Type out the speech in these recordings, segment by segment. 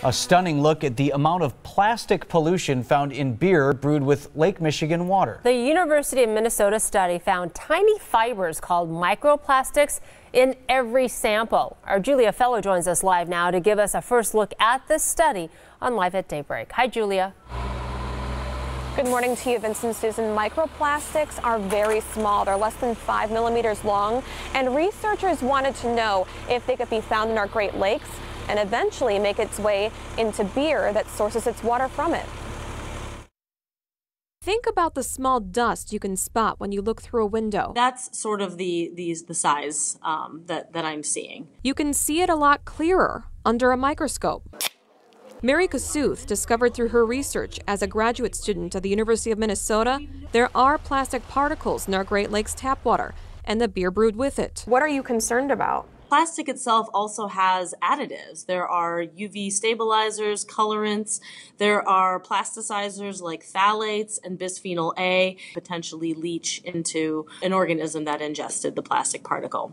A stunning look at the amount of plastic pollution found in beer brewed with Lake Michigan water. The University of Minnesota study found tiny fibers called microplastics in every sample. Our Julia Fellow joins us live now to give us a first look at this study on Live at Daybreak. Hi, Julia. Good morning to you, Vincent, Susan. Microplastics are very small. They're less than 5 millimeters long, and researchers wanted to know if they could be found in our Great Lakes and eventually make its way into beer that sources its water from it. Think about the small dust you can spot when you look through a window. That's sort of the size that I'm seeing. You can see it a lot clearer under a microscope. Mary Kasuth discovered through her research as a graduate student at the University of Minnesota, there are plastic particles in our Great Lakes tap water and the beer brewed with it. What are you concerned about? Plastic itself also has additives. There are UV stabilizers, colorants. There are plasticizers like phthalates and bisphenol A, potentially leach into an organism that ingested the plastic particle.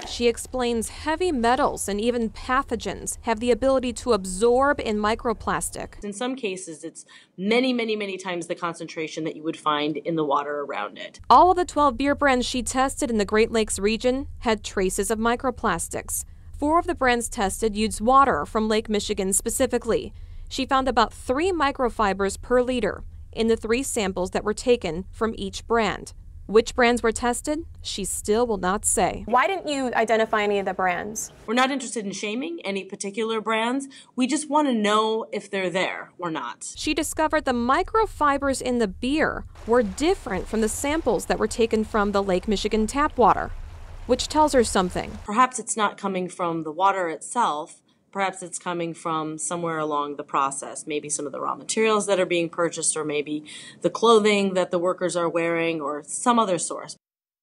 She explains heavy metals and even pathogens have the ability to absorb in microplastic. In some cases, it's many times the concentration that you would find in the water around it. All of the 12 beer brands she tested in the Great Lakes region had traces of microplastics. 4 of the brands tested used water from Lake Michigan specifically. She found about 3 microfibers per liter in the 3 samples that were taken from each brand. Which brands were tested, she still will not say. Why didn't you identify any of the brands? We're not interested in shaming any particular brands. We just want to know if they're there or not. She discovered the microfibers in the beer were different from the samples that were taken from the Lake Michigan tap water, which tells her something. Perhaps it's not coming from the water itself. Perhaps it's coming from somewhere along the process, maybe some of the raw materials that are being purchased, or maybe the clothing that the workers are wearing, or some other source.